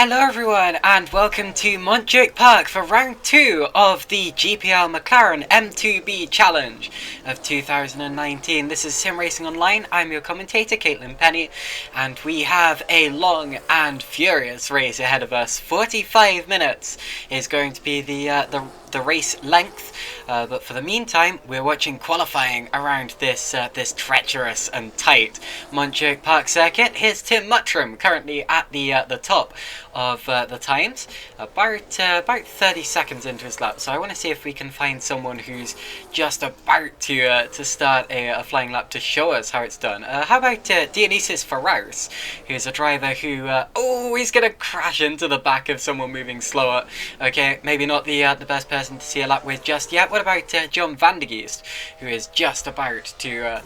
Hello everyone and welcome to Montjuich Park for round 2 of the GPL Mclaren M2B challenge of 2019. This is SimRacingOnline, I'm your commentator Caitlin Penny, and we have a long and furious race ahead of us. 45 minutes is going to be the race length, but for the meantime we're watching qualifying around this treacherous and tight Montjuich Park circuit. Here's Tim Muttram currently at the top of the times, about 30 seconds into his lap. So I want to see if we can find someone who's just about to start a flying lap to show us how it's done. How about Dionysius Ferraris, who's a driver who he's gonna crash into the back of someone moving slower. Okay, maybe not the best person to see a lap with just yet. What about John van der Geest, who is just about to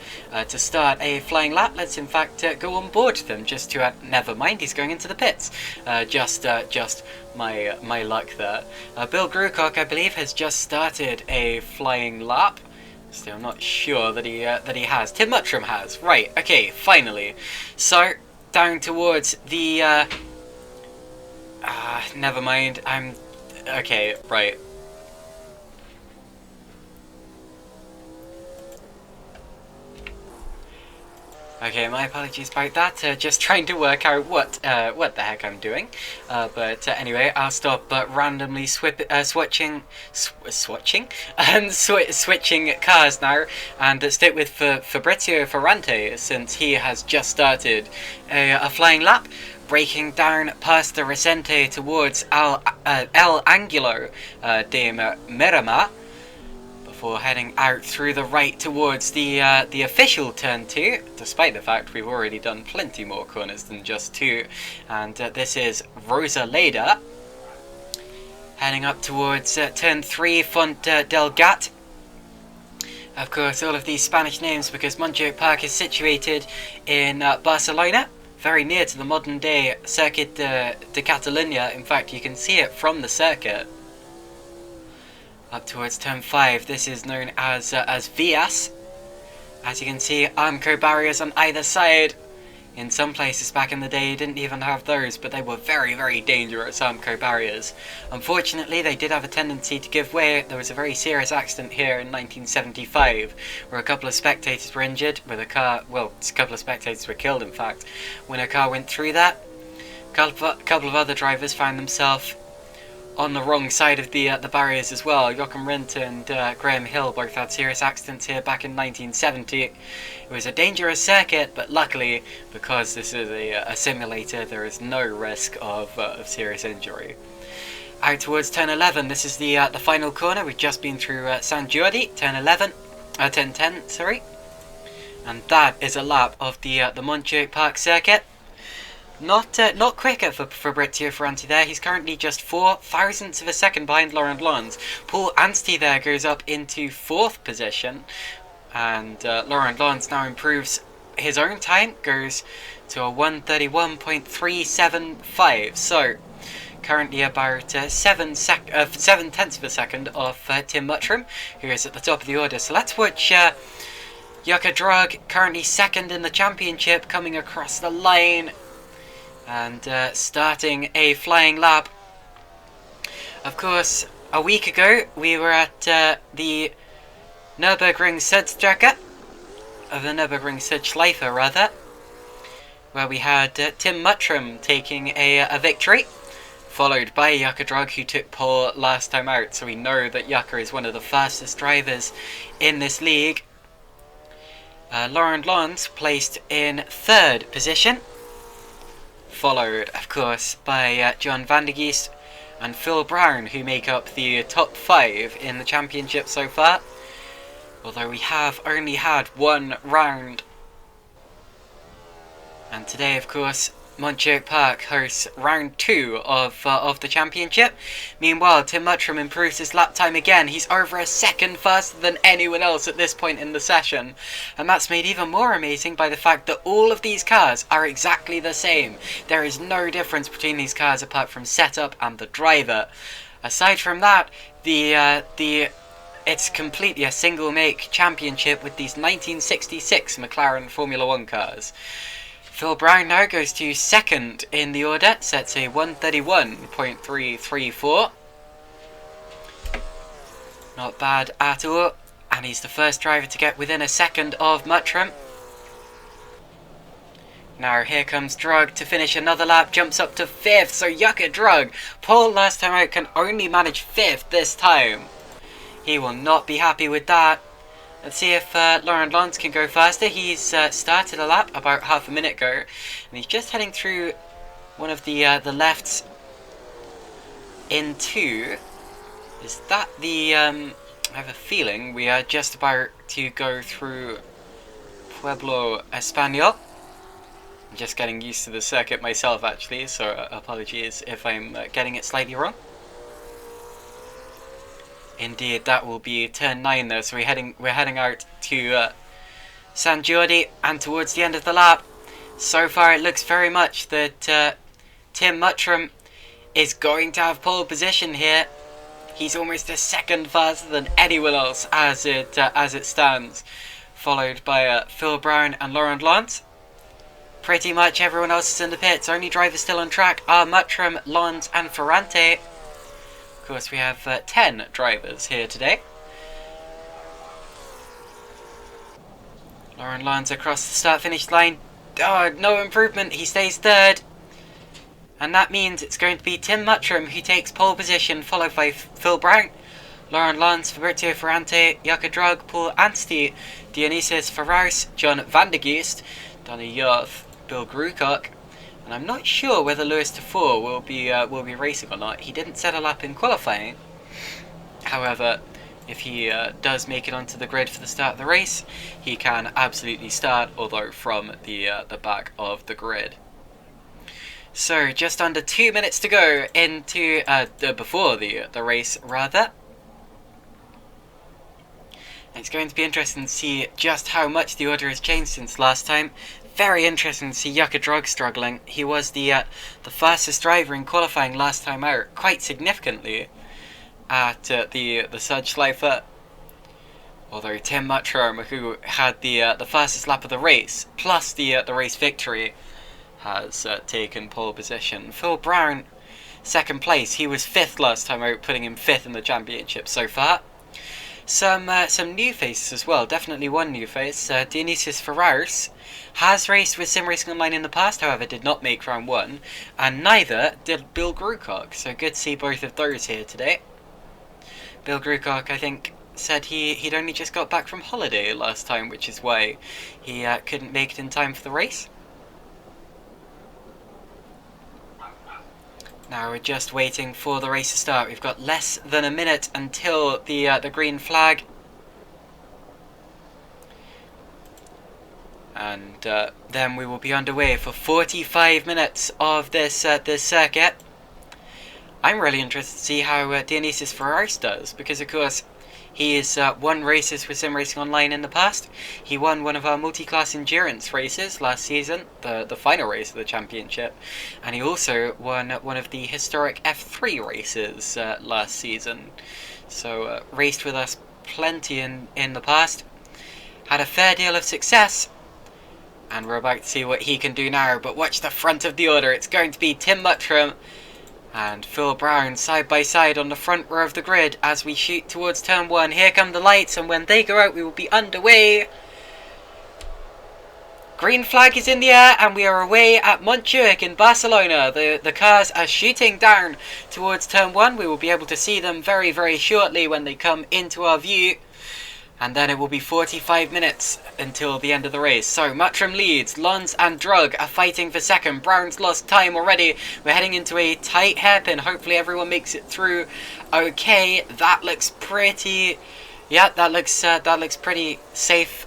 start a flying lap? Let's in fact go on board them just to never mind, he's going into the pits. Just my luck there. Bill Grucock, I believe, has just started a flying lap. Still, I'm not sure that he has. Tim Muttram has. Right. Okay. Finally. So down towards the. Never mind. I'm. Okay. Right. Okay, my apologies about that. Just trying to work out what the heck I'm doing. But anyway, I'll stop randomly switching cars now, and stick with Fabrizio Ferrante, since he has just started a flying lap, breaking down past the Recente towards El Angulo de Miramar, before heading out through the right towards the official turn 2, despite the fact we've already done plenty more corners than just 2. And this is Rosa Leda, heading up towards turn 3, Font del Gat. Of course, all of these Spanish names because Montjuich Park is situated in Barcelona, very near to the modern day Circuit de Catalunya. In fact, you can see it from the circuit. Up towards turn 5, this is known as Vias. As you can see, Armco barriers on either side. In some places back in the day you didn't even have those, but they were very, very dangerous Armco barriers. Unfortunately, they did have a tendency to give way. There was a very serious accident here in 1975, where a couple of spectators were injured with a car. Well, a couple of spectators were killed, in fact, when a car went through that. A couple of other drivers found themselves on the wrong side of the barriers as well. Joachim Rindt and Graham Hill both had serious accidents here back in 1970. It was a dangerous circuit, but luckily, because this is a simulator, there is no risk of serious injury. Out towards turn 11, this is the final corner. We've just been through San Jordi, turn 10, sorry. And that is a lap of the Montjuich Park circuit. Not quicker for Fabrizio Ferrante there. He's currently just 4 thousandths of a second behind Laurent Lons. Paul Anstey there goes up into 4th position, and Laurent Lons now improves his own time, goes to a 1:31.375. So currently about 7 tenths of a second off Tim Muttram, who is at the top of the order. So let's watch Jukka Drag, currently 2nd in the championship, coming across the line and starting a flying lap. Of course, a week ago we were at the Nürburgring Südstrecke, the Nürburgring Südschleife rather, where we had Tim Muttram taking a victory, followed by Jukka Drag, who took pole last time out. So we know that Jukka is one of the fastest drivers in this league. Laurent Lons placed in 3rd position, followed, of course, by John van der Geest and Phil Brown, who make up the top 5 in the championship so far. Although we have only had 1 round. And today, of course, Montjuich Park hosts round 2 of the championship. Meanwhile, Tim Muttram improves his lap time again. He's over a second faster than anyone else at this point in the session. And that's made even more amazing by the fact that all of these cars are exactly the same. There is no difference between these cars apart from setup and the driver. Aside from that, it's completely a single make championship with these 1966 McLaren Formula 1 cars. Phil Brown now goes to second in the order, sets a 1:31.334. Not bad at all, and he's the first driver to get within a second of Mclaren. Now here comes Drug to finish another lap, jumps up to 5th, so yucca Drug. Pole last time out, can only manage 5th this time. He will not be happy with that. Let's see if Laurent Lance can go faster. He's started a lap about half a minute ago, and he's just heading through one of the lefts into. Is that the? I have a feeling we are just about to go through Pueblo Español. I'm just getting used to the circuit myself, actually, so apologies if I'm getting it slightly wrong. Indeed, that will be turn 9 though, so we're heading out to San Jordi and towards the end of the lap. So far it looks very much that Tim Mclaren is going to have pole position here. He's almost a second faster than anyone else as it stands, followed by Phil Brown and Laurent Lance. Pretty much everyone else is in the pits. Only drivers still on track are Mclaren, Lance and Ferrante. Of course, we have 10 drivers here today. Laurent Lance across the start-finish line. Oh, no improvement. He stays third. And that means it's going to be Tim Mclaren who takes pole position, followed by Phil Brown, Laurent Lance, Fabrizio Ferrante, Jacques Drug, Paul Anstey, Dionysius Ferraris, John van der Geest, Danny Yarth, Bill Grucock, and I'm not sure whether Lewis Tefour will be racing or not. He didn't set a lap in qualifying. However, if he does make it onto the grid for the start of the race, he can absolutely start, although from the back of the grid. So just under 2 minutes to go into before the race rather. It's going to be interesting to see just how much the order has changed since last time. Very interesting to see Jacques Drug struggling. He was the fastest driver in qualifying last time out, quite significantly, at the Zuidschleife. Although Tim Mclaren, who had the fastest lap of the race, plus the race victory, has taken pole position. Phil Brown, second place. He was 5th last time out, putting him 5th in the championship so far. Some new faces as well. Definitely one new face. Dionysius Ferraris has raced with SimRacingOnline in the past, however did not make round 1, and neither did Bill Grucock, so good to see both of those here today. Bill Grucock, I think, said he'd only just got back from holiday last time, which is why he couldn't make it in time for the race. Now we're just waiting for the race to start. We've got less than a minute until the green flag. And then we will be underway for 45 minutes of this circuit. I'm really interested to see how Dionysius Ferraris does, because of course he's won races with SimRacingOnline in the past. He won one of our multi-class endurance races last season, the final race of the championship, and he also won one of the historic F3 races last season. So raced with us plenty in the past, had a fair deal of success. And we're about to see what he can do now. But watch the front of the order. It's going to be Tim Mclaren and Phil Brown side by side on the front row of the grid as we shoot towards turn 1. Here come the lights, and when they go out we will be underway. Green flag is in the air and we are away at Montjuich in Barcelona. The cars are shooting down towards turn 1. We will be able to see them very, very shortly when they come into our view. And then it will be 45 minutes until the end of the race. So Mclaren leads, Lons and Drug are fighting for second. Brown's lost time already. We're heading into a tight hairpin. Hopefully everyone makes it through okay. That looks pretty... yeah, that looks pretty safe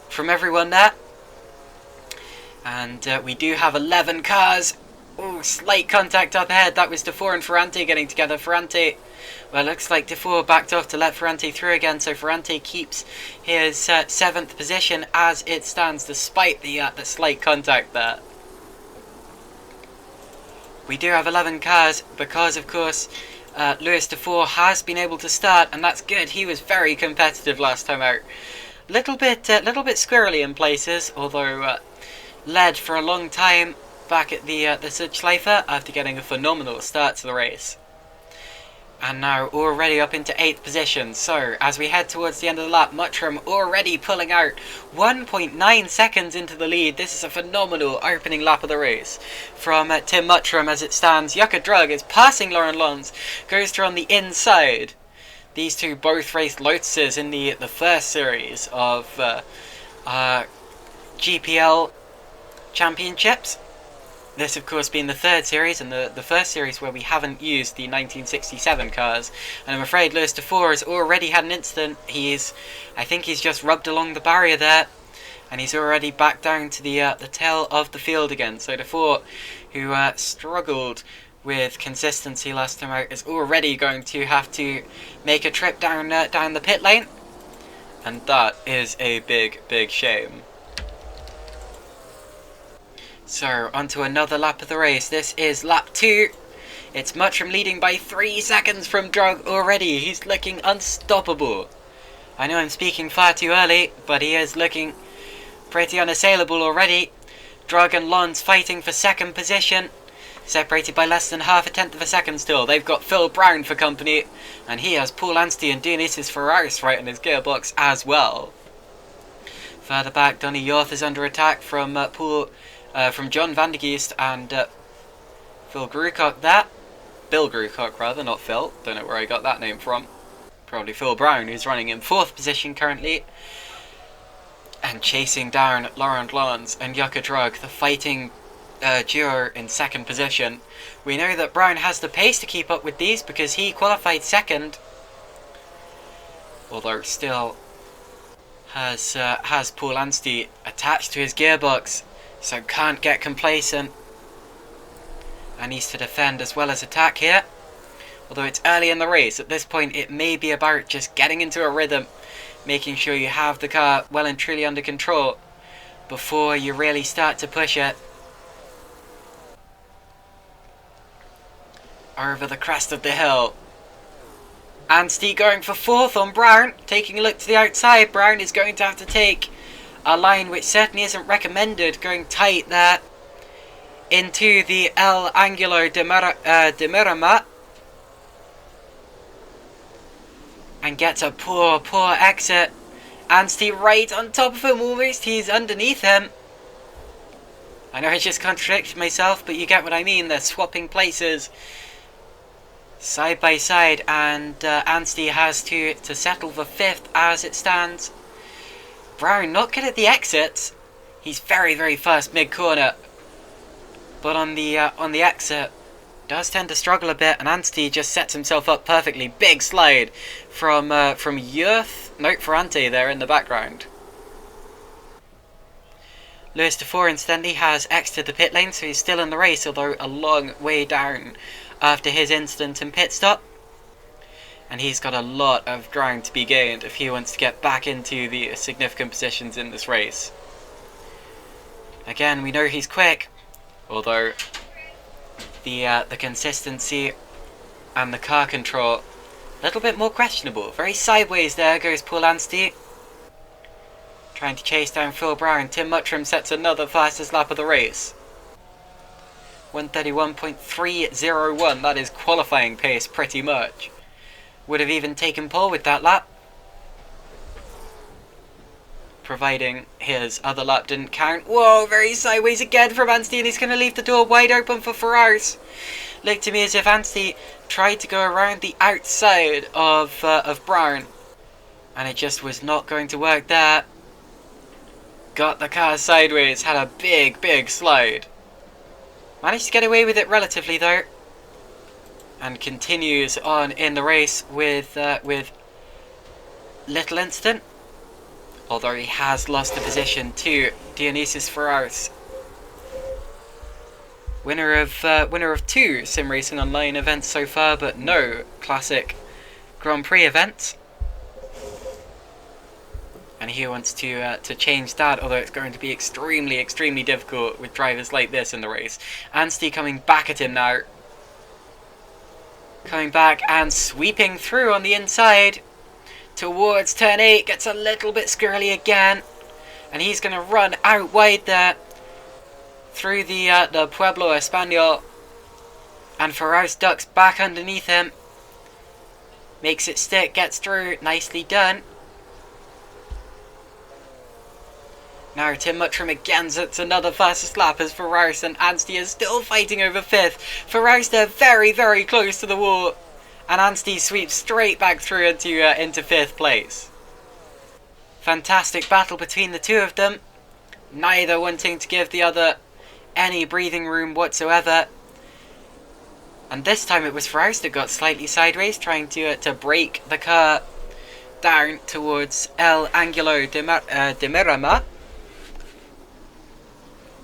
from everyone there. And we do have 11 cars. Oh, slight contact up ahead. That was Tefour and Ferrante getting together. Ferrante... well, looks like Tefour backed off to let Ferrante through again, so Ferrante keeps his 7th position as it stands, despite the slight contact there. We do have 11 cars because, of course, Lewis Tefour has been able to start, and that's good. He was very competitive last time out. Little bit squirrely in places, although led for a long time back at the Südschleife after getting a phenomenal start to the race. And now already up into 8th position. So as we head towards the end of the lap, Mottram already pulling out 1.9 seconds into the lead. This is a phenomenal opening lap of the race from Tim Mottram as it stands. Jukka Drug is passing Laurent Lons, goes through on the inside. These two both raced Lotuses in the first series of GPL Championships. This, of course, being the third series and the first series where we haven't used the 1967 cars. And I'm afraid Lewis Dufour has already had an incident. I think he's just rubbed along the barrier there, and he's already back down to the tail of the field again. So Dufour, who struggled with consistency last time out, is already going to have to make a trip down the pit lane, and that is a big shame. So, onto another lap of the race. This is lap 2. It's Mottram leading by 3 seconds from Drug already. He's looking unstoppable. I know I'm speaking far too early, but he is looking pretty unassailable already. Drug and Lons fighting for second position, separated by less than half a tenth of a second still. They've got Phil Brown for company, and he has Paul Anstey and Dionysius Ferraris right in his gearbox as well. Further back, Donny Yorth is under attack from John van der Geest and Phil Grucock there. Bill Grucock rather, not Phil. Don't know where I got that name from. Probably Phil Brown, who's running in 4th position currently. And chasing down Laurent Lons and Jukka Drug, the fighting duo in 2nd position. We know that Brown has the pace to keep up with these because he qualified 2nd. Although still has Paul Anstey attached to his gearbox, so can't get complacent and needs to defend as well as attack here. Although it's early in the race, at this point it may be about just getting into a rhythm, making sure you have the car well and truly under control before you really start to push it. Over the crest of the hill, Anstey going for 4th on Brown, taking a look to the outside. Brown is going to have to take a line which certainly isn't recommended, going tight there into the El Angulo de Mirama, and gets a poor exit. Anstey right on top of him almost, he's underneath him. I know I just contradicted myself, but you get what I mean. They're swapping places side by side, and Anstey has to settle for 5th as it stands. Brown not good at the exits. He's very fast mid-corner, but on the exit does tend to struggle a bit, and Anstey just sets himself up perfectly. Big slide from Ferrante there in the background. Lewis Dufour incidentally has exited the pit lane, so he's still in the race, although a long way down after his incident and pit stop. And he's got a lot of ground to be gained if he wants to get back into the significant positions in this race. Again, we know he's quick, although the consistency and the car control a little bit more questionable. Very sideways there goes Paul Anstey, trying to chase down Phil Brown. Tim Mottram sets another fastest lap of the race. 1:31.301, that is qualifying pace pretty much. Would have even taken pole with that lap, providing his other lap didn't count. Whoa, very sideways again from Anstey, and he's going to leave the door wide open for Ferraris. Looked to me as if Anstey tried to go around the outside of Brown, and it just was not going to work there. Got the car sideways, had a big slide. Managed to get away with it relatively though, and continues on in the race with little incident. Although he has lost the position to Dionysius Ferraris, winner of 2 SimRacingOnline events so far, but no classic Grand Prix events. And he wants to change that, although it's going to be extremely difficult with drivers like this in the race. Anstey coming back at him now. Coming back and sweeping through on the inside towards turn 8. Gets a little bit squirrely again, and he's going to run out wide there. through the Pueblo Espanol, and Ferraris ducks back underneath him. Makes it stick, gets through, nicely done. Now Tim Muttram again sets another fastest lap as Ferraris and Anstey is still fighting over 5th. Ferraris they're very, very close to the wall, and Anstey sweeps straight back through into 5th place. Fantastic battle between the two of them, neither wanting to give the other any breathing room whatsoever. And this time it was Ferraris that got slightly sideways, trying to break the car down towards El Angulo de Miramar.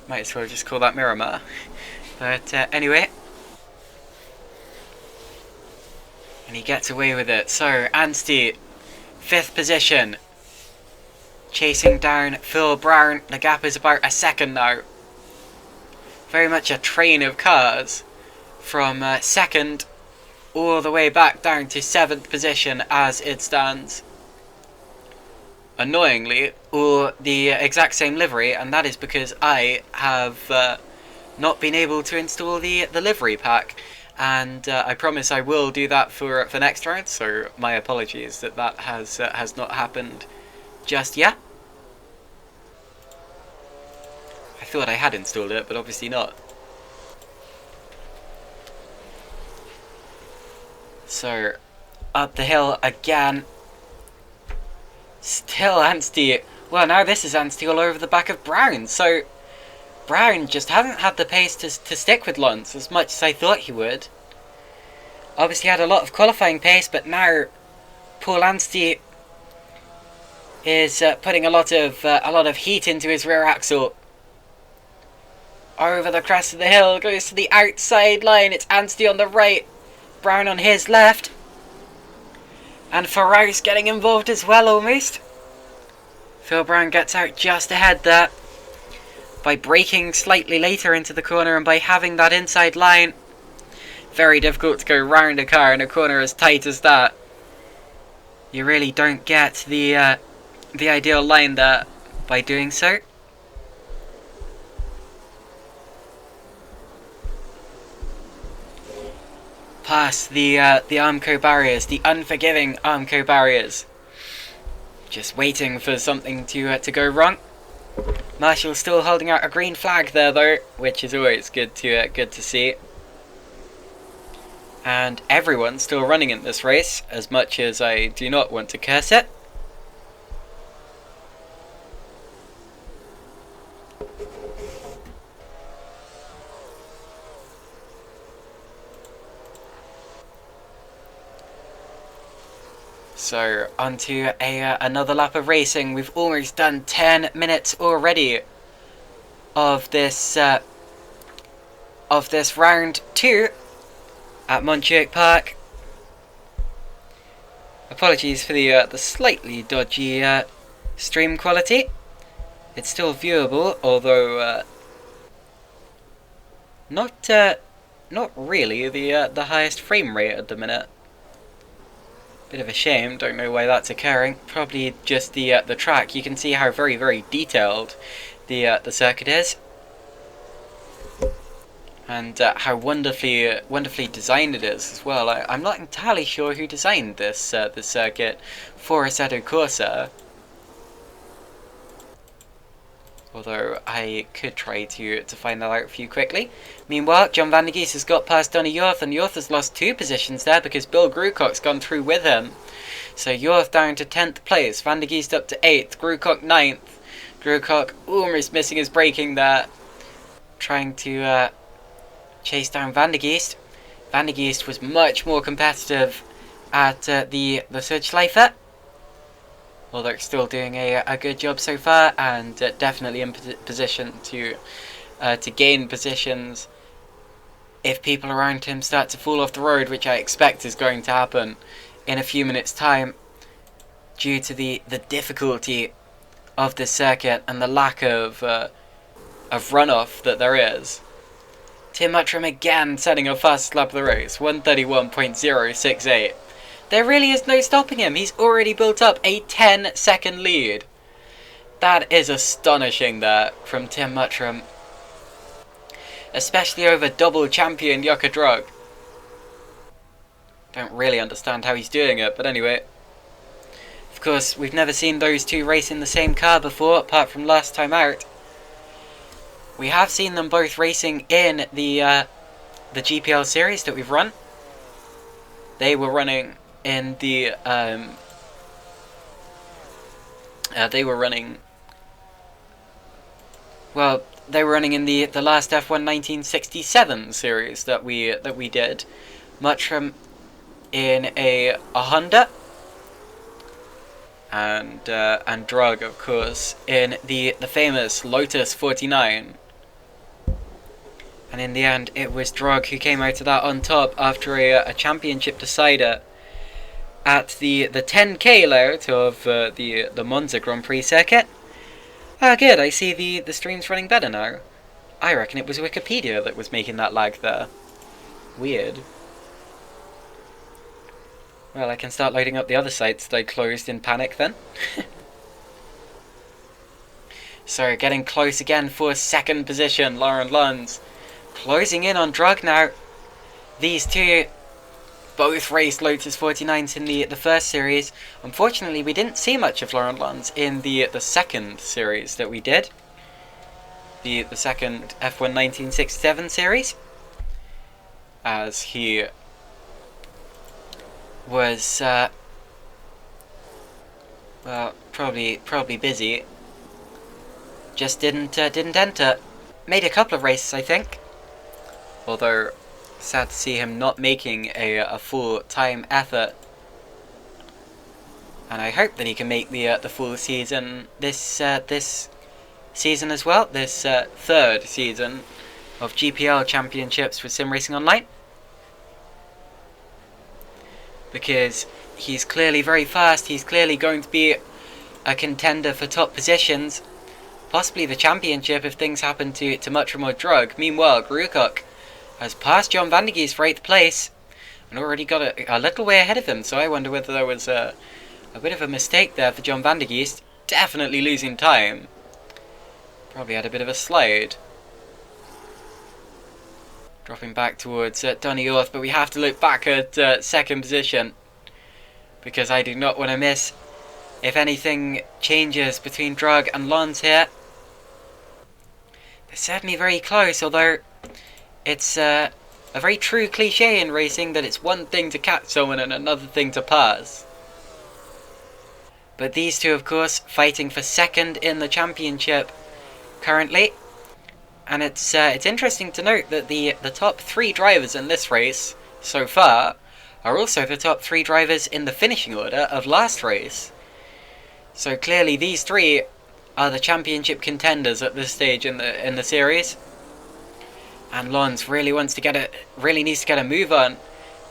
Might as well just call that Miramar. But anyway. And he gets away with it. So, Anstey, 5th position. Chasing down Phil Brown. The gap is about a second now. Very much a train of cars. From 2nd all the way back down to 7th position as it stands. Annoyingly, all the exact same livery, and that is because I have not been able to install the livery pack, and I promise I will do that for next round. So my apologies that has not happened just yet. I thought I had installed it, but obviously not. So up the hill again. Still Anstey. Well, now this is Anstey all over the back of Brown. So Brown just hasn't had the pace to stick with Lons as much as I thought he would. Obviously had a lot of qualifying pace, but now Paul Anstey is putting a lot of heat into his rear axle. Over the crest of the hill, goes to the outside line. It's Anstey on the right, Brown on his left. And Ferraris getting involved as well, almost. Phil Brown gets out just ahead there by braking slightly later into the corner and by having that inside line. Very difficult to go round a car in a corner as tight as that. You really don't get the ideal line there by doing so. Past the Armco barriers, the unforgiving Armco barriers. Just waiting for something to go wrong. Marshall's still holding out a green flag there though, which is always good to see. And everyone's still running in this race, as much as I do not want to curse it. So, onto another lap of racing. We've almost done 10 minutes already of this round 2 at Montjuich Park. Apologies for the slightly dodgy stream quality. It's still viewable, although not really the highest frame rate at the minute. Bit of a shame, don't know why that's occurring. Probably just the track. You can see how very, very detailed the circuit is. And how wonderfully designed it is as well. I'm not entirely sure who designed this circuit for Assetto Corsa. Although I could try to find that out for you quickly. Meanwhile, John Van der Geest has got past Donny Yorth, and Yorth has lost 2 positions there because Bill Grucock's gone through with him. So Yorth down to 10th place, Van der Geest up to 8th, Grucock 9th. Grucock almost missing his braking there, trying to chase down Van der Geest. Van der Geest was much more competitive at the Südschleife. Although it's still doing a good job so far, and definitely in position to gain positions if people around him start to fall off the road, which I expect is going to happen in a few minutes' time, due to the difficulty of this circuit and the lack of runoff that there is. Tim Muttram again setting a fast lap of the race, 131.068. There really is no stopping him. He's already built up a 10-second lead. That is astonishing there from Tim Muttram. especially over double champion Yuka Drug. Don't really understand how he's doing it, but anyway. Of course, we've never seen those two race in the same car before, apart from last time out. We have seen them both racing in the GPL series that we've run. They were running in the they were running in the last F1 1967 series that we did. Montjuich in a Honda, and Drug, of course, in the famous Lotus 49. And in the end, it was Drug who came out of that on top after a championship decider at the 10K layout of the Monza Grand Prix circuit. Ah, good, I see the stream's running better now. I reckon it was Wikipedia that was making that lag there. Weird. Well, I can start loading up the other sites that I closed in panic then. So, getting close again for second position, Lauren Lunds. Closing in on Drug now. These two both raced Lotus 49s in the first series. Unfortunately, we didn't see much of Lauren Lunds in the second series that we did. The second F1 1967 series. As he was, well, probably busy. Just didn't enter. Made a couple of races, I think. Although, sad to see him not making a full-time effort. And I hope that he can make the full season this season as well. This third season of GPL Championships with SimRacingOnline. Because he's clearly very fast. He's clearly going to be a contender for top positions. Possibly the championship if things happen to Montjuich or Drug. Meanwhile, Gruycock has passed John Van der Geest for 8th place and already got a little way ahead of him, so I wonder whether there was a bit of a mistake there for John Van der Geest. Definitely losing time. Probably had a bit of a slide. Dropping back towards Donny Orth, but we have to look back at second position because I do not want to miss if anything changes between Drug and Lons here. They're certainly very close, although it's a very true cliche in racing that it's one thing to catch someone and another thing to pass. But these two, of course, fighting for second in the championship currently. And it's interesting to note that the top 3 drivers in this race so far are also the top 3 drivers in the finishing order of last race. So clearly these 3 are the championship contenders at this stage in the series. And Lons really needs to get a move on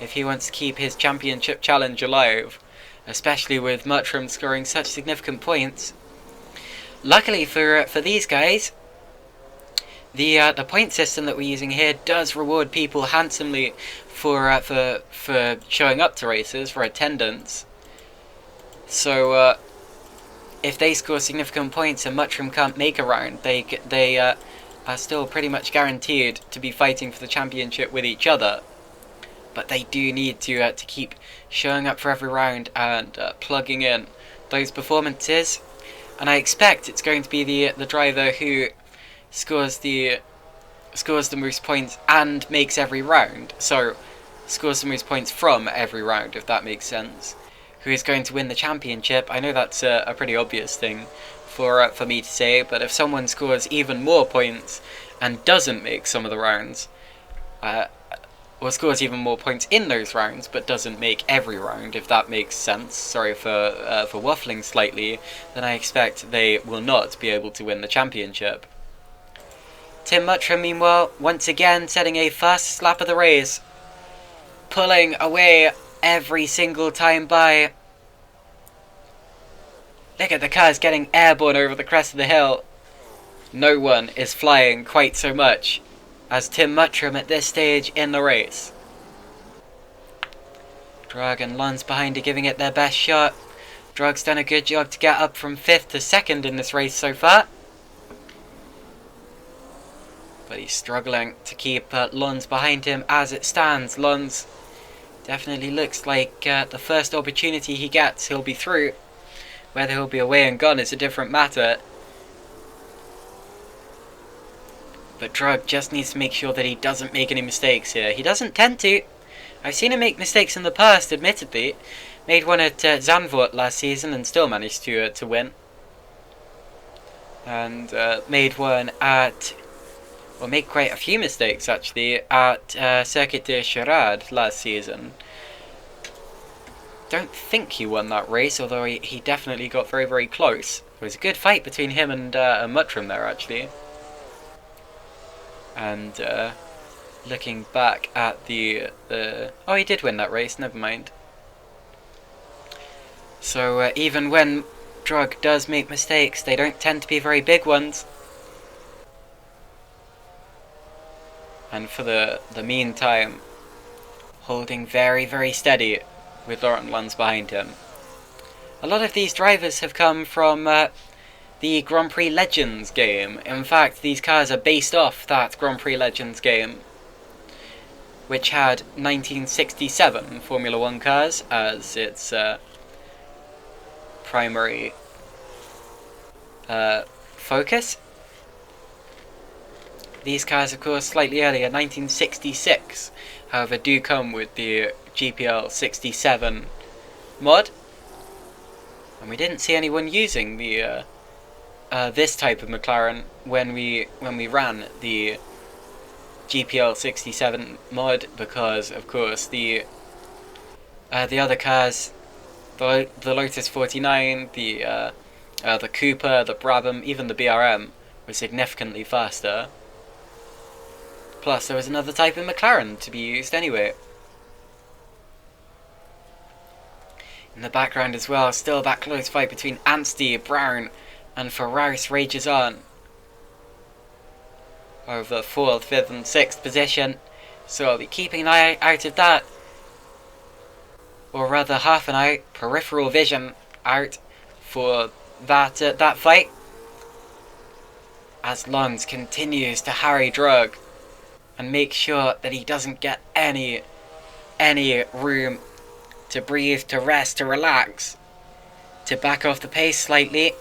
if he wants to keep his championship challenge alive, especially with Montjuich scoring such significant points. Luckily for these guys, the point system that we're using here does reward people handsomely for showing up to races, for attendance. So if they score significant points and Montjuich can't make a round, they are still pretty much guaranteed to be fighting for the championship with each other. But they do need to keep showing up for every round and plugging in those performances. And I expect it's going to be the driver who scores the most points and makes every round. So scores the most points from every round, if that makes sense. Who is going to win the championship? I know that's a pretty obvious thing for me to say, but if someone scores even more points and doesn't make some of the rounds, or scores even more points in those rounds but doesn't make every round, if that makes sense, sorry for waffling slightly, then I expect they will not be able to win the championship. Tim Montjuich, meanwhile, once again setting a fastest lap of the race, pulling away every single time by. Look at the cars getting airborne over the crest of the hill. No one is flying quite so much as Tim Montjuich at this stage in the race. Drug and Lons behind are giving it their best shot. Drug's done a good job to get up from 5th to 2nd in this race so far. But he's struggling to keep Lons behind him as it stands. Lons definitely looks like the first opportunity he gets, he'll be through. Whether he'll be away and gone is a different matter. But Drug just needs to make sure that he doesn't make any mistakes here. He doesn't tend to. I've seen him make mistakes in the past, admittedly. Made one at Zandvoort last season and still managed to win. And made one at... well, made quite a few mistakes, actually, at Circuit de Charade last season. Don't think he won that race, although he definitely got very, very close. It was a good fight between him and Muttram there, actually. And looking back at the... oh, he did win that race, never mind. So even when Drug does make mistakes, they don't tend to be very big ones. And for the meantime, holding very, very steady with Laurent Lons behind him. A lot of these drivers have come from the Grand Prix Legends game. In fact, these cars are based off that Grand Prix Legends game, which had 1967 Formula 1 cars as its primary focus. These cars, of course, slightly earlier, 1966, however, do come with the GPL 67 mod. And we didn't see anyone using the this type of McLaren when we ran the GPL 67 mod, because, of course, the other cars, the Lotus 49, the Cooper, the Brabham, even the BRM, were significantly faster. Plus, there was another type of McLaren to be used anyway. In the background as well, still that close fight between Anstey, Brown, and Ferraris rages on over 4th, 5th, and 6th position. So I'll be keeping an eye out of that, or rather half an eye, peripheral vision out for that that fight, as Lons continues to harry Drug and make sure that he doesn't get any room to breathe, to rest, to relax, to back off the pace slightly.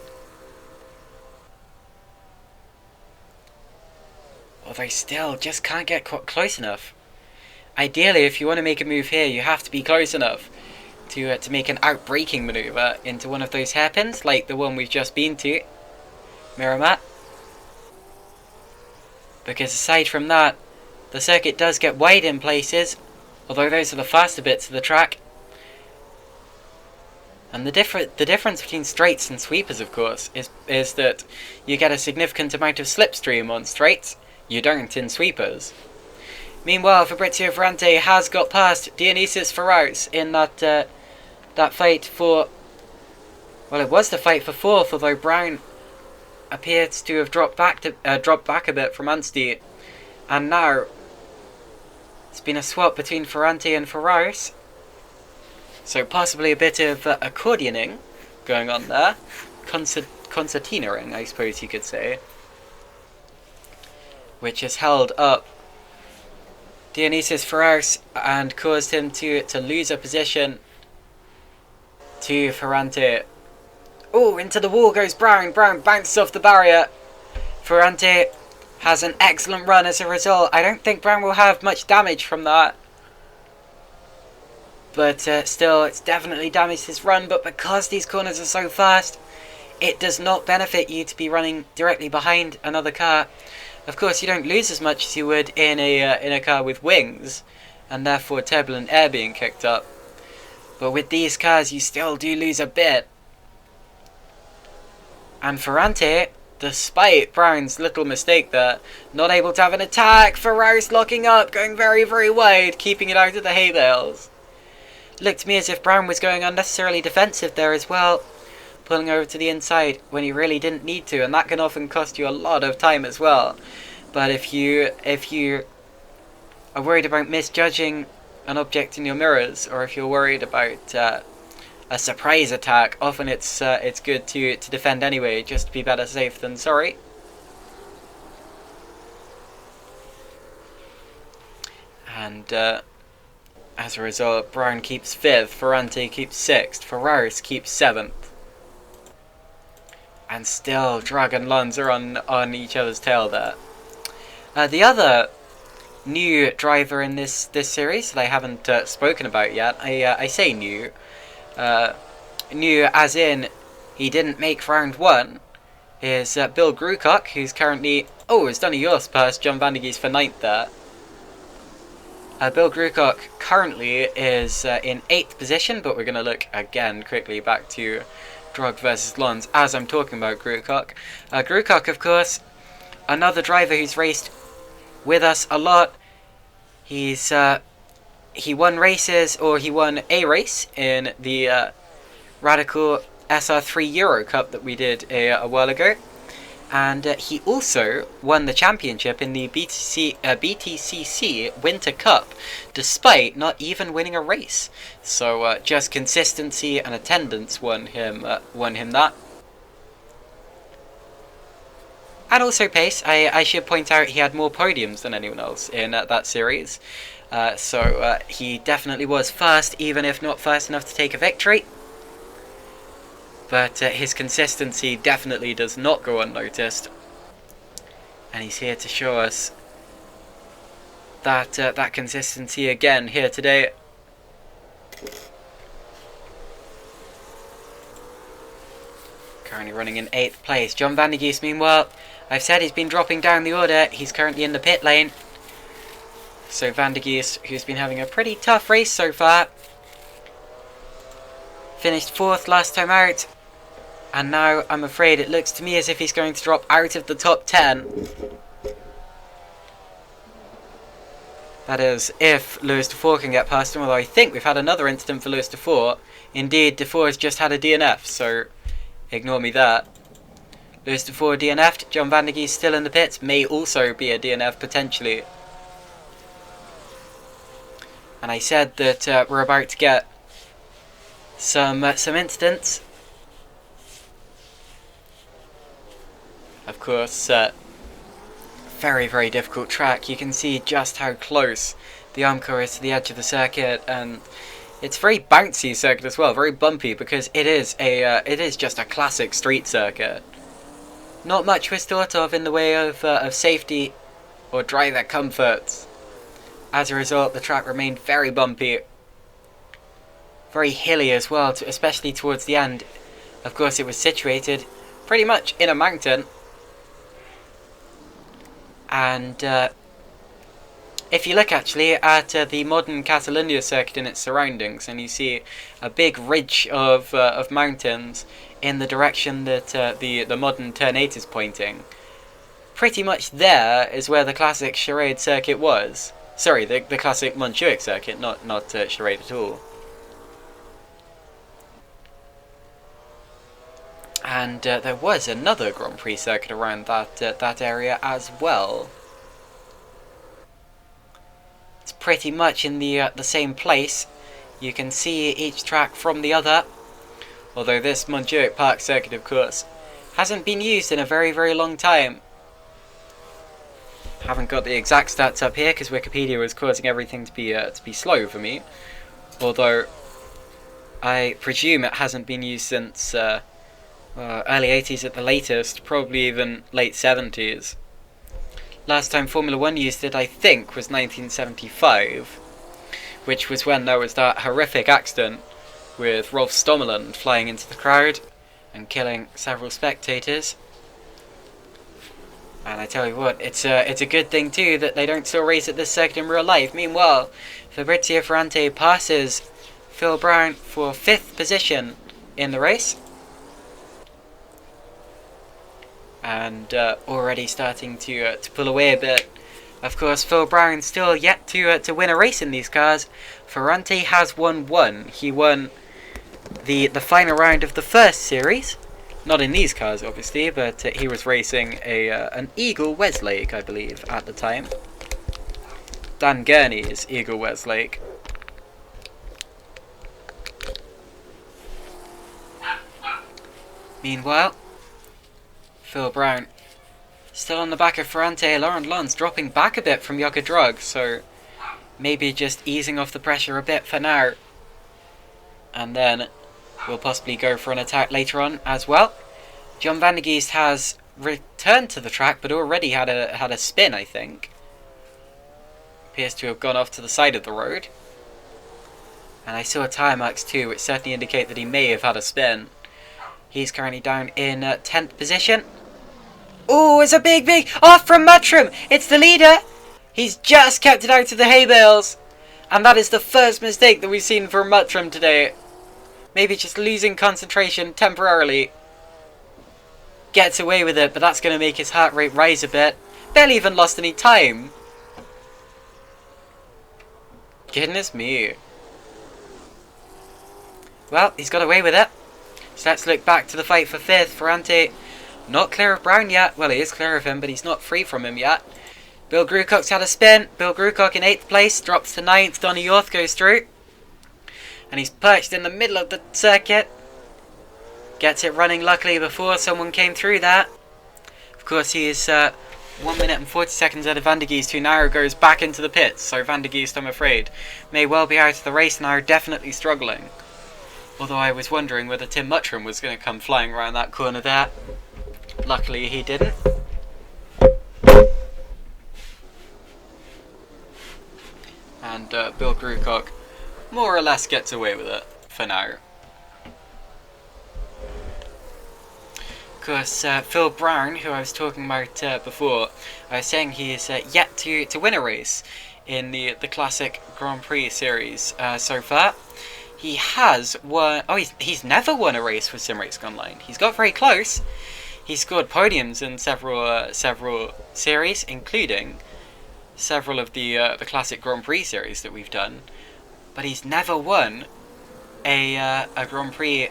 Although still just can't get close enough. Ideally, if you want to make a move here, you have to be close enough to make an out-braking manoeuvre into one of those hairpins, like the one we've just been to, Miramat. Because aside from that, the circuit does get wide in places, although those are the faster bits of the track. And the difference between straights and sweepers, of course, is that you get a significant amount of slipstream on straights. You don't in sweepers. Meanwhile, Fabrizio Ferrante has got past Dionysius Ferraris in that fight for... well, it was the fight for 4th, although Brown appears to have dropped back a bit from Anstey. And now it's been a swap between Ferrante and Ferraris. So possibly a bit of accordioning going on there. Concertinaing, I suppose you could say. Which has held up Dionysius Ferraris and caused him to lose a position to Ferrante. Oh, into the wall goes Brown. Brown bounces off the barrier. Ferrante has an excellent run as a result. I don't think Brown will have much damage from that. But still, it's definitely damaged his run. But because these corners are so fast, it does not benefit you to be running directly behind another car. Of course, you don't lose as much as you would in a car with wings, and therefore turbulent air being kicked up. But with these cars, you still do lose a bit. And Ferrante, despite Brown's little mistake there, not able to have an attack. Ferraris locking up, going very, very wide, keeping it out of the hay bales. Looked to me as if Brown was going unnecessarily defensive there as well, pulling over to the inside when he really didn't need to, and that can often cost you a lot of time as well. But if you are worried about misjudging an object in your mirrors, or if you're worried about a surprise attack, often it's good to defend anyway, just to be better safe than sorry. And as a result, Brown keeps 5th, Ferrante keeps 6th, Ferraris keeps 7th. And still, Drag and Lons are on each other's tail there. The other new driver in this series that I haven't spoken about yet, I say new. New as in, he didn't make round 1, is Bill Grucock, who's currently... Oh, has done a Yost past John Van der Geest for 9th there. Bill Grucock currently is in 8th position, but we're going to look again quickly back to Drog versus Lons as I'm talking about Grucock. Grucock, of course, another driver who's raced with us a lot. He won races, or he won a race in the Radical SR3 Euro Cup that we did a while ago. And he also won the championship in the BTCC Winter Cup, despite not even winning a race. So just consistency and attendance won him that. And also pace. I should point out he had more podiums than anyone else in that series. So he definitely was first, even if not first enough to take a victory. But his consistency definitely does not go unnoticed. And he's here to show us that that consistency again here today. Currently running in 8th place. John Van der Geest, meanwhile, I've said he's been dropping down the order. He's currently in the pit lane. So Van der Geest, who's been having a pretty tough race so far, finished 4th last time out. And now, I'm afraid, it looks to me as if he's going to drop out of the top 10. That is, if Lewis Dufour can get past him, although I think we've had another incident for Lewis Dufour. Indeed, Dufour has just had a DNF, so ignore me that. Lewis Dufour DNF'd, John Van der Geest still in the pits, may also be a DNF potentially. And I said that we're about to get some incidents. Of course, very, very difficult track. You can see just how close the Armco is to the edge of the circuit, and it's very bouncy circuit as well, very bumpy, because it is just a classic street circuit. Not much was thought of in the way of safety or driver comforts. As a result, the track remained very bumpy, very hilly as well, especially towards the end. Of course, it was situated pretty much in a mountain. And if you look actually at the modern Catalunya circuit and its surroundings, and you see a big ridge of mountains in the direction that the modern Turn 8 is pointing, pretty much there is where the classic charade circuit was. Sorry, the classic Montjuich circuit, not charade at all. And there was another Grand Prix circuit around that area as well. It's pretty much in the same place. You can see each track from the other. Although this Montjuich Park circuit, of course, hasn't been used in a very, very long time. Haven't got the exact stats up here because Wikipedia was causing everything to be slow for me. Although I presume it hasn't been used since early 80s at the latest, probably even late 70s. Last time Formula 1 used it, I think, was 1975, which was when there was that horrific accident with Rolf Stommeland flying into the crowd and killing several spectators. And I tell you what, it's a good thing too that they don't still race at this circuit in real life. Meanwhile, Fabrizio Ferrante passes Phil Brown for 5th position in the race. And already starting to pull away a bit. Of course, Phil Brown still yet to win a race in these cars. Ferrante has won one. He won the final round of the first series. Not in these cars, obviously, but he was racing an Eagle Westlake, I believe, at the time. Dan Gurney's Eagle Westlake. Meanwhile, Phil Brown still on the back of Ferrante. Laurent Lons dropping back a bit from Jocke Drug, so maybe just easing off the pressure a bit for now. And then we'll possibly go for an attack later on as well. John van der Geest has returned to the track, but already had a spin, I think. Appears to have gone off to the side of the road. And I saw a tyre marks too, which certainly indicate that he may have had a spin. He's currently down in 10th position. Oh, it's a big off from Muttram. It's the leader. He's just kept it out of the hay bales. And that is the first mistake that we've seen from Muttram today. Maybe just losing concentration temporarily. Gets away with it, but that's going to make his heart rate rise a bit. Barely even lost any time. Goodness me. Well, he's got away with it. So let's look back to the fight for 5th. Ferrante not clear of Brown yet. Well, he is clear of him, but he's not free from him yet. Bill Grucock's had a spin. Bill Grucock in 8th place, drops to 9th. Donny Yorth goes through. And he's perched in the middle of the circuit. Gets it running luckily before someone came through that. Of course, he is 1 minute and 40 seconds out of Van der Geest, who now goes back into the pits. So Van der Geest, I'm afraid, may well be out of the race now, definitely struggling. Although I was wondering whether Tim Muttram was going to come flying around that corner there. Luckily he didn't. And Bill Grucock more or less gets away with it for now. Of course, Phil Brown, who I was talking about before, I was saying he is yet to win a race in the Classic Grand Prix series so far. He has won... Oh, he's never won a race with SimRacingOnline. He's got very close. He's scored podiums in several series, including several of the Classic Grand Prix series that we've done. But he's never won a Grand Prix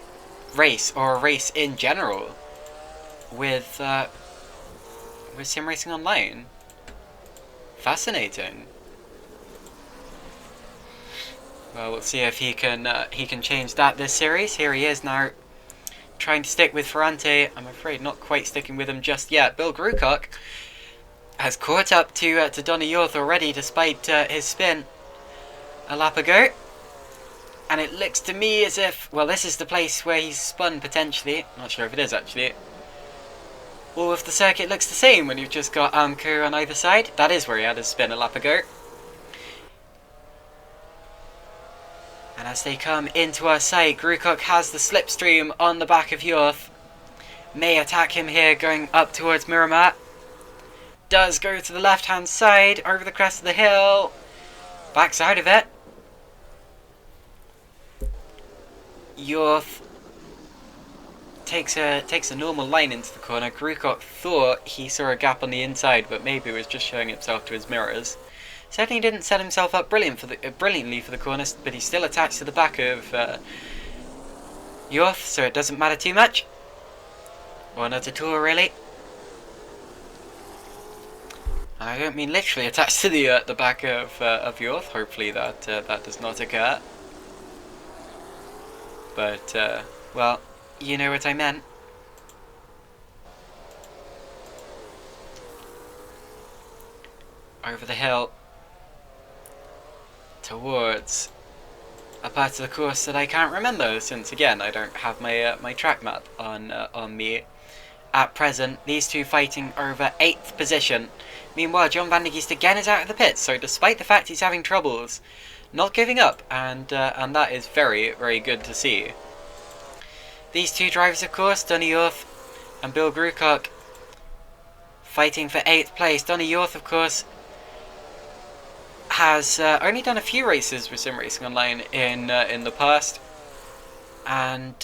race, or a race in general, with SimRacingOnline. Fascinating. Well, we'll see if he can change that this series. Here he is now, trying to stick with Ferrante. I'm afraid not quite sticking with him just yet. Bill Grucock has caught up to Donny Yorth already, despite his spin a lap ago. And it looks to me as if, well, this is the place where he's spun potentially. Not sure if it is actually. Or if the circuit looks the same when you've just got Amco on either side. That is where he had his spin a lap ago. And as they come into our sight, Grucock has the slipstream on the back of Yorth. May attack him here going up towards Miramar. Does go to the left hand side over the crest of the hill. Backs out of it. Yorth takes a normal line into the corner. Grucock thought he saw a gap on the inside, but maybe was just showing himself to his mirrors. Certainly didn't set himself up brilliantly for the corner, but he's still attached to the back of Yorth, so it doesn't matter too much. Or not at all, really. And I don't mean literally attached to the back of Yorth. Hopefully that does not occur. But well, you know what I meant. Over the hill towards a part of the course that I can't remember, since again I don't have my my track map on me at present. These two fighting over 8th position. Meanwhile, John van der Geest again is out of the pits, so despite the fact he's having troubles, not giving up, and that is very, very good to see. These two drivers, of course, Donny Yorth and Bill Grucock, fighting for 8th place. Donny Yorth, of course, has only done a few races with SimRacingOnline in the past, and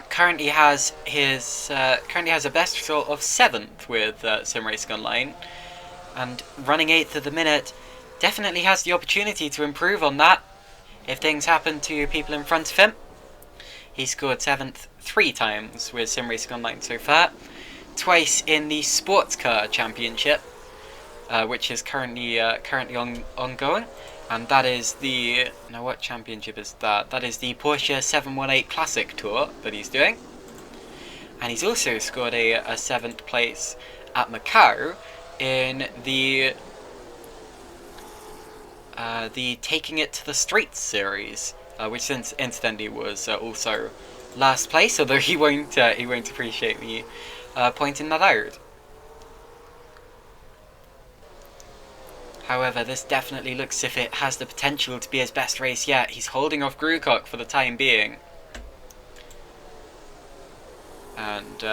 currently has a best result of 7th with SimRacingOnline, and running 8th at the minute. Definitely has the opportunity to improve on that if things happen to people in front of him. He scored 7th 3 times with SimRacingOnline so far, twice in the Sports Car Championship, which is currently ongoing, and that is the... Now what championship is that? That is the Porsche 718 Classic Tour that he's doing. And he's also scored a 7th place at Macau in the the Taking It to the Streets series, which incidentally was also last place, although he won't appreciate me pointing that out. However, this definitely looks as if it has the potential to be his best race yet. He's holding off Grukok for the time being. And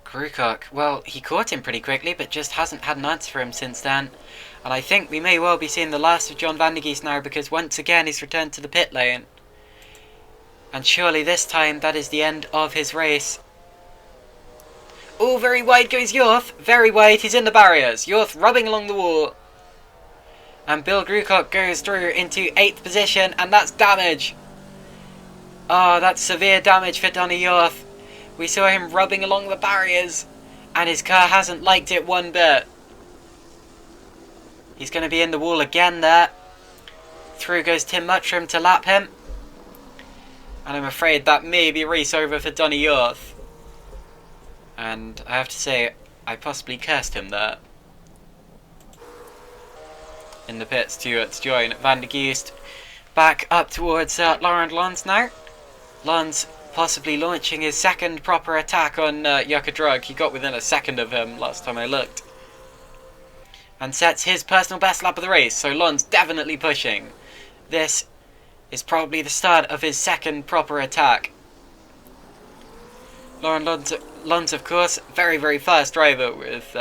Grukok, well, he caught him pretty quickly, but just hasn't had an answer for him since then. And I think we may well be seeing the last of John van der Geest now, because once again he's returned to the pit lane. And surely this time that is the end of his race. Oh, very wide goes Yorth. Very wide. He's in the barriers. Yorth rubbing along the wall. And Bill Grukok goes through into 8th position, and that's damage. Oh, that's severe damage for Donny Yorth. We saw him rubbing along the barriers, and his car hasn't liked it one bit. He's going to be in the wall again there. Through goes Tim Muttram to lap him. And I'm afraid that may be race over for Donny Yorth. And I have to say, I possibly cursed him there. In the pits to join Van der Geest. Back up towards Laurent Lons now. Lons possibly launching his second proper attack on Yucca Drug. He got within a second of him last time I looked. And sets his personal best lap of the race. So Lons definitely pushing. This is probably the start of his second proper attack. Laurent Lons, of course, very, very fast driver with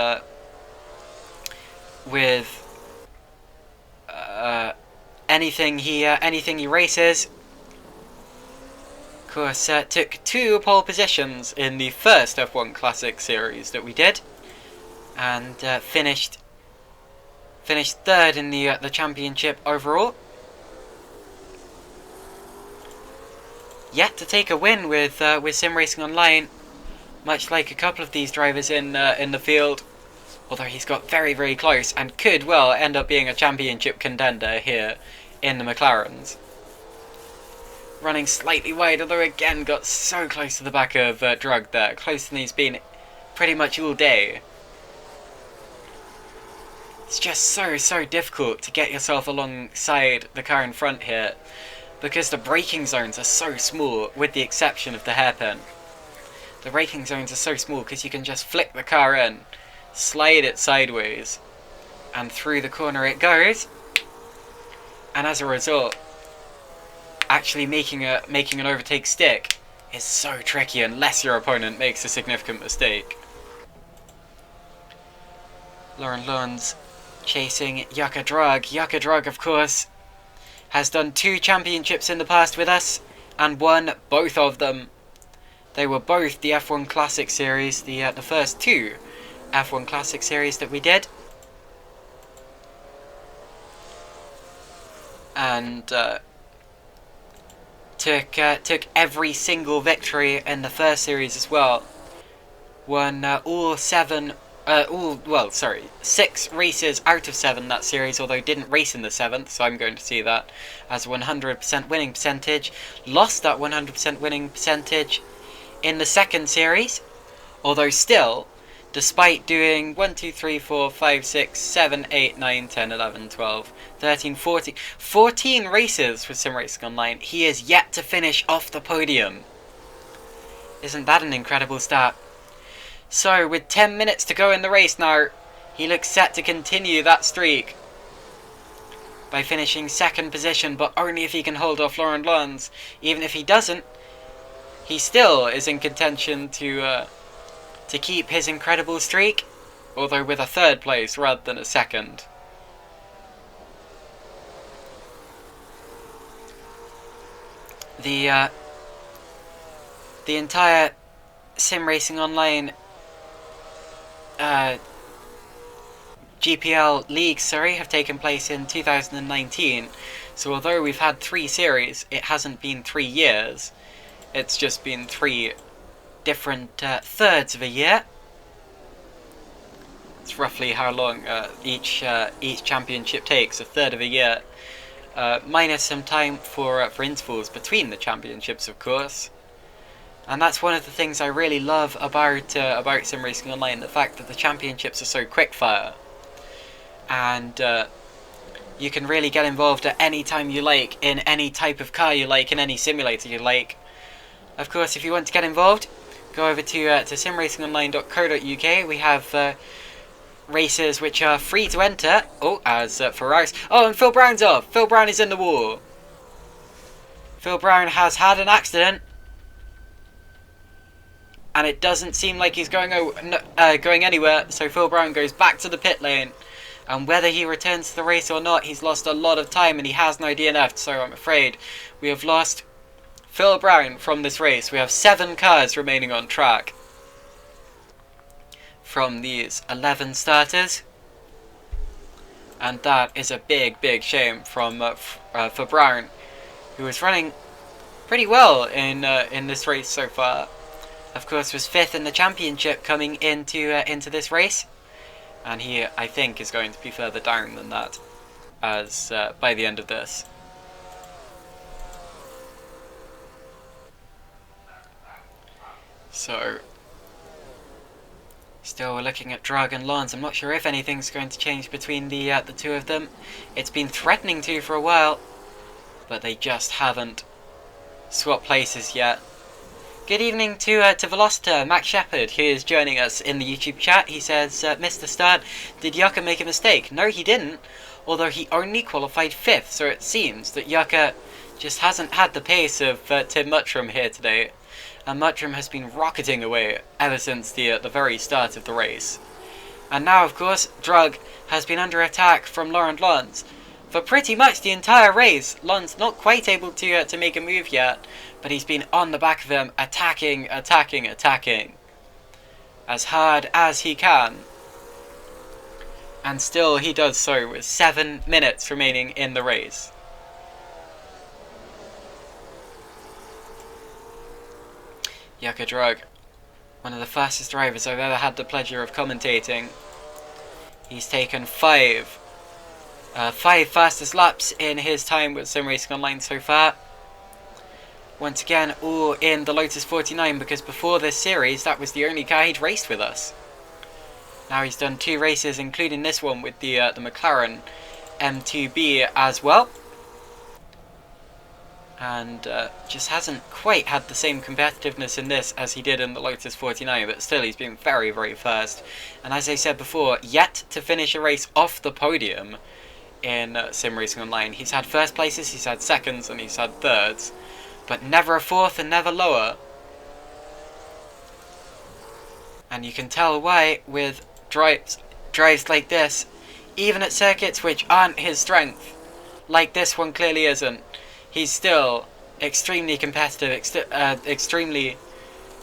anything he races. Of course, took 2 pole positions in the first F1 Classic series that we did, and finished 3rd in the championship overall. Yet to take a win with SimRacingOnline, much like a couple of these drivers in the field. Although he's got very, very close and could well end up being a championship contender here in the McLarens. Running slightly wide, although again got so close to the back of Drug there, closer than he's been pretty much all day. It's just so difficult to get yourself alongside the car in front here, because the braking zones are so small, with the exception of the hairpin. The braking zones are so small because you can just flick the car in, slide it sideways, and through the corner it goes. And as a result, actually making an overtake stick is so tricky unless your opponent makes a significant mistake. Laurent Lons chasing Yucca Drug. Yucca Drug, of course, has done 2 championships in the past with us, and won both of them. They were both the F1 Classic Series, the first 2 F1 Classic Series that we did. And took every single victory in the first series as well. Won all 6 races out of 7 that series, although didn't race in the 7th, so I'm going to see that as a 100% winning percentage. Lost that 100% winning percentage in the second series, although still, despite doing 1, 2, 3, 4, 5, 6, 7, 8, 9, 10, 11, 12, 13, 14 races with SimRacingOnline, he is yet to finish off the podium. Isn't that an incredible stat? So, with 10 minutes to go in the race now, he looks set to continue that streak by finishing 2nd position, but only if he can hold off Laurent Lons. Even if he doesn't, he still is in contention to keep his incredible streak, although with a 3rd place rather than a 2nd. The entire SimRacingOnline GPL leagues, have taken place in 2019. So although we've had 3 series, it hasn't been 3 years. It's just been 3 different thirds of a year. It's roughly how long each championship takes, a third of a year, minus some time for intervals between the championships, of course. And that's one of the things I really love about SimRacingOnline, the fact that the championships are so quickfire. and you can really get involved at any time you like, in any type of car you like, in any simulator you like. Of course, if you want to get involved, go over to SimRacingOnline.co.uk. We have races which are free to enter. Oh, as Ferraris. Oh, and Phil Brown's off. Phil Brown is in the wall. Phil Brown has had an accident, and it doesn't seem like he's going anywhere. So Phil Brown goes back to the pit lane. And whether he returns to the race or not, he's lost a lot of time and he has no DNF. So I'm afraid we have lost Phil Brown from this race. We have 7 cars remaining on track from these 11 starters. And that is a big, big shame for Brown, who was running pretty well in this race so far. Of course, was 5th in the championship coming into this race. And he, I think, is going to be further down than that as by the end of this. So, still we're looking at Drag and Lance. I'm not sure if anything's going to change between the two of them. It's been threatening to for a while, but they just haven't swapped places yet. Good evening to Velociter, Max Shepard, who is joining us in the YouTube chat. He says, Mr. Start, did Yucca make a mistake? No, he didn't, although he only qualified 5th, so it seems that Yucca just hasn't had the pace of Tim Muttram here today. And Muttram has been rocketing away ever since the very start of the race. And now, of course, Drug has been under attack from Laurent Lons for pretty much the entire race. Lons not quite able to make a move yet, but he's been on the back of him, attacking as hard as he can. And still he does so with 7 minutes remaining in the race. Yucca Drug, one of the fastest drivers I've ever had the pleasure of commentating. He's taken 5 fastest laps in his time with SimRacingOnline so far. Once again, all in the Lotus 49, because before this series, that was the only car he'd raced with us. Now he's done 2 races, including this one with the McLaren M2B as well. And just hasn't quite had the same competitiveness in this as he did in the Lotus 49, but still he's been very, very fast. And as I said before, yet to finish a race off the podium in SimRacingOnline. He's had first places, he's had seconds, and he's had thirds, but never a 4th and never lower. And you can tell why with drives like this, even at circuits which aren't his strength, like this one clearly isn't. He's still extremely competitive, extremely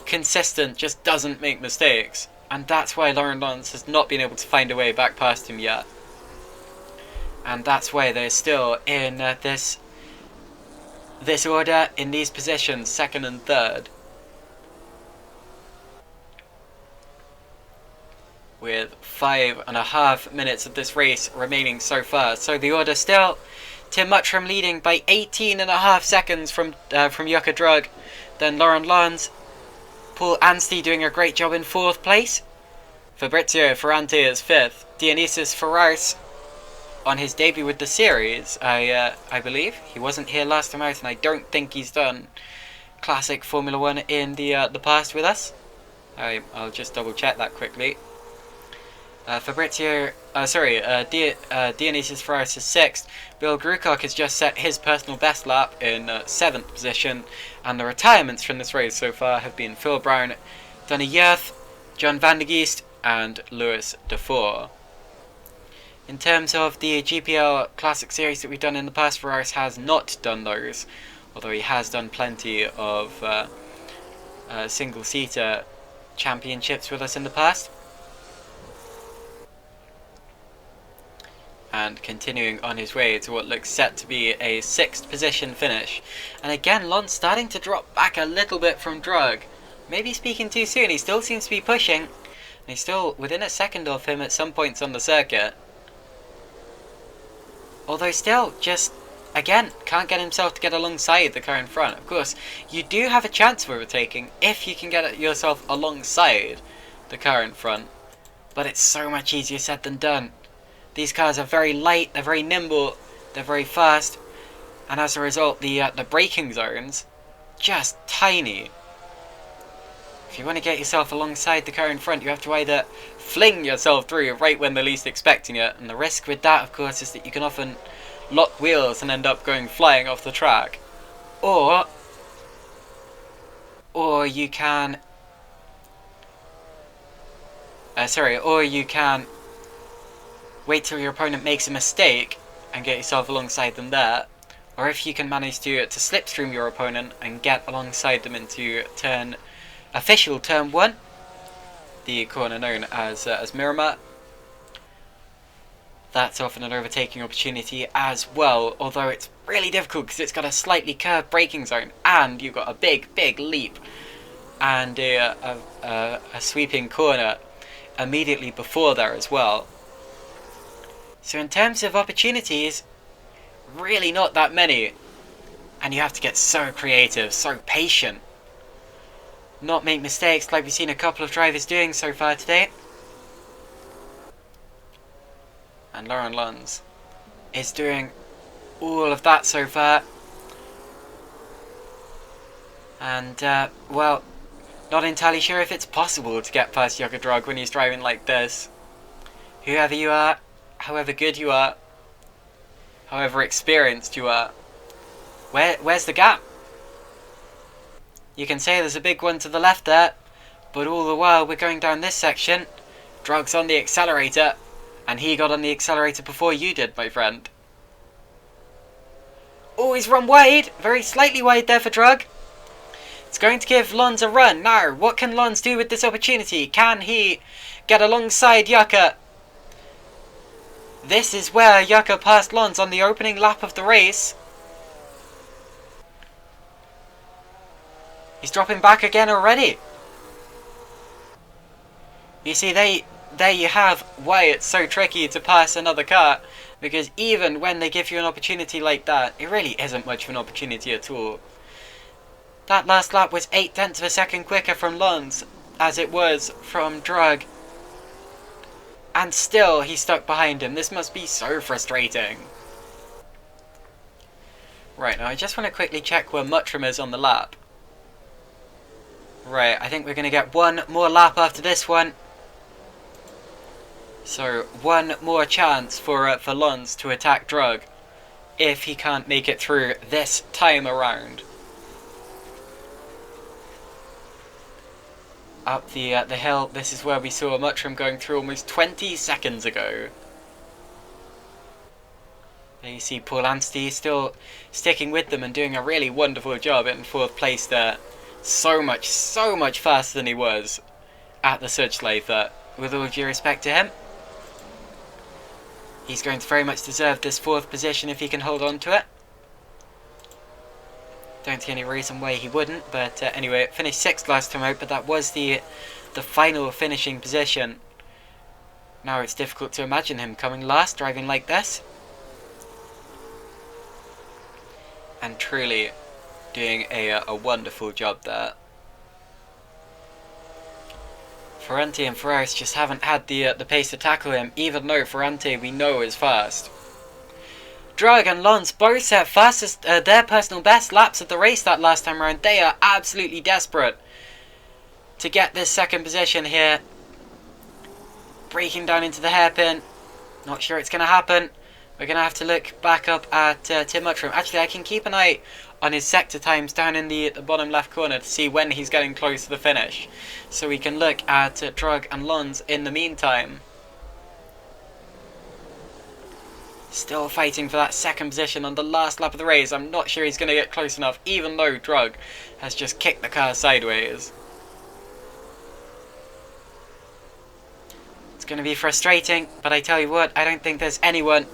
consistent, just doesn't make mistakes. And that's why Laurent Lons has not been able to find a way back past him yet. And that's why they're still in this order, in these positions, 2nd and 3rd. With 5.5 minutes of this race remaining so far. So the order still, Tim Muttram leading by 18.5 seconds from Yucca Drug. Then Laurent Lons, Paul Anstey doing a great job in 4th place. Fabrizio Ferrante is 5th. Dionysius Ferraris on his debut with the series, I believe. He wasn't here last time out, and I don't think he's done classic Formula 1 in the past with us. I'll just double check that quickly. Dionysius Ferraris is 6th. Bill Grucock has just set his personal best lap in 7th position, and the retirements from this race so far have been Phil Brown, Danny Yerth, John Van der Geest, and Lewis Defoe. In terms of the GPL Classic Series that we've done in the past, Ferraris has not done those, although he has done plenty of single-seater championships with us in the past. And continuing on his way to what looks set to be a 6th position finish. And again, Lons starting to drop back a little bit from Drug. Maybe speaking too soon, he still seems to be pushing. And he's still within a second of him at some points on the circuit. Although still, just, again, can't get himself to get alongside the car in front. Of course, you do have a chance of overtaking if you can get yourself alongside the car in front. But it's so much easier said than done. These cars are very light, they're very nimble, they're very fast, and as a result the braking zones, just tiny. If you want to get yourself alongside the car in front, you have to either fling yourself through right when they're least expecting it, and the risk with that, of course, is that you can often lock wheels and end up going flying off the track. Or you can wait till your opponent makes a mistake and get yourself alongside them there. Or if you can manage to slipstream your opponent and get alongside them into official turn 1, the corner known as Miramar. That's often an overtaking opportunity as well, although it's really difficult because it's got a slightly curved braking zone and you've got a big leap and a sweeping corner immediately before there as well. So in terms of opportunities, really not that many, and you have to get so creative, so patient, not make mistakes like we've seen a couple of drivers doing so far today. And Lauren Luns is doing all of that so far, and well, not entirely sure if it's possible to get past Jukka Drog when he's driving like this. Whoever you are, however good you are, however experienced you are, where's the gap? You can say there's a big one to the left there, but all the while we're going down this section, Drog's on the accelerator, and he got on the accelerator before you did, my friend. Oh, he's run wide, very slightly wide there for Drog. It's going to give Lons a run. Now, what can Lons do with this opportunity? Can he get alongside Jukka? This is where Jukka passed Lons on the opening lap of the race. He's dropping back again already. You see, there you have why it's so tricky to pass another car, because even when they give you an opportunity like that, it really isn't much of an opportunity at all. That last lap was 0.8 of a second quicker from Lons as it was from Drug. And still he's stuck behind him. This must be so frustrating. Right, now I just want to quickly check where Muttram is on the lap. Right, I think we're going to get one more lap after this one. So, one more chance for Lons to attack Drug if he can't make it through this time around. Up the hill, this is where we saw Muttram going through almost 20 seconds ago. There you see Paul Anstey still sticking with them and doing a really wonderful job in 4th place there. So much faster than he was at the Sudsleither, with all due respect to him. He's going to very much deserve this 4th position if he can hold on to it. Don't see any reason why he wouldn't, but anyway, it finished 6th last time out, but that was the final finishing position. Now it's difficult to imagine him coming last, driving like this. And truly doing a wonderful job there. Ferrante and Ferraris just haven't had the pace to tackle him, even though Ferrante we know is fast. Drug and Lons both set fastest their personal best laps of the race that last time around. They are absolutely desperate to get this 2nd position here. Breaking down into the hairpin. Not sure it's going to happen. We're going to have to look back up at Tim Muttram. Actually, I can keep an eye on his sector times down in the bottom left corner to see when he's getting close to the finish. So we can look at Drug and Lons in the meantime. Still fighting for that 2nd position on the last lap of the race. I'm not sure he's going to get close enough, even though Drug has just kicked the car sideways. It's going to be frustrating, but I tell you what, I don't think there's anyone,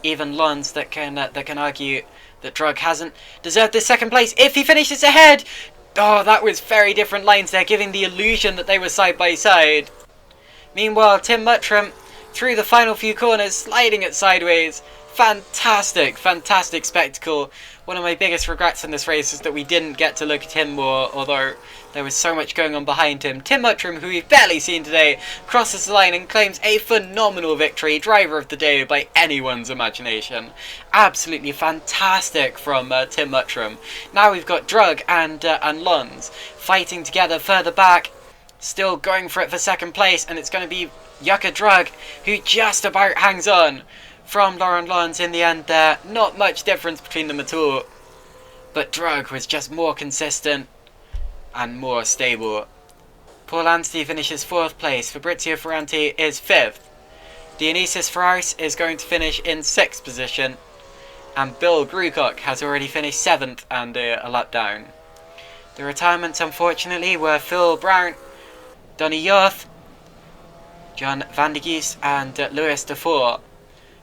even Lons, that can argue that Drug hasn't deserved this 2nd place if he finishes ahead. Oh, that was very different lines there, giving the illusion that they were side by side. Meanwhile, Tim Muttram, through the final few corners, sliding it sideways, Fantastic, fantastic spectacle. One of my biggest regrets in this race is that we didn't get to look at him more, although there was so much going on behind him. Tim Muttram, who we've barely seen today, crosses the line and claims a phenomenal victory, driver of the day by anyone's imagination. Absolutely fantastic from Tim Muttram. Now we've got Drug and Lons fighting together further back, still going for it for second place, and it's going to be Yucca Drug who just about hangs on from Lauren Lons in the end there. Not much difference between them at all, but Drug was just more consistent and more stable. Paul Anstey finishes 4th place, Fabrizio Ferranti is 5th, Dionysius Ferraris is going to finish in 6th position, and Bill Grucock has already finished 7th and a lap down. The retirements unfortunately were Phil Brown, Donny Yorth, John Van de Geest and Louis Dufour.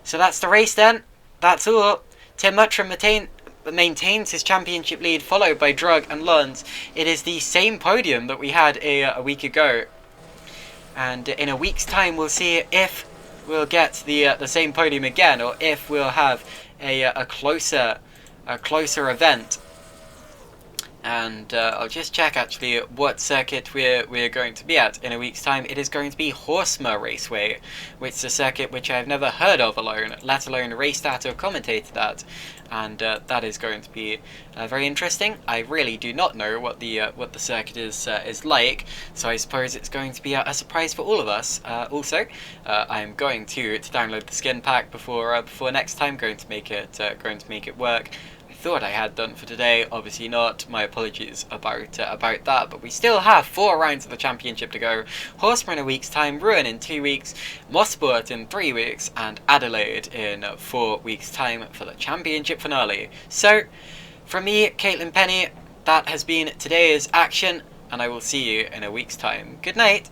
So that's the race then. That's all. Tim Muttram maintains his championship lead, followed by Drug and Lons. It is the same podium that we had a week ago. And in a week's time we'll see if we'll get the same podium again, or if we'll have a closer event. And I'll just check actually what circuit we're going to be at in a week's time. It is going to be Horsemer Raceway, which is a circuit which I've never heard of alone, let alone raced at or commentated at, and that is going to be very interesting. I really do not know what the circuit is like, so I suppose it's going to be a surprise for all of us. Also, I'm going to download the skin pack before next time. Going to make it work. Thought I had done for today, obviously not. My apologies about that, but we still have 4 rounds of the championship to go. Horsemer in a week's time, Rouen in 2 weeks, Mosport in 3 weeks, and Adelaide in 4 weeks' time for the championship finale. So, from me, Caitlin Penny, that has been today's action, and I will see you in a week's time. Good night.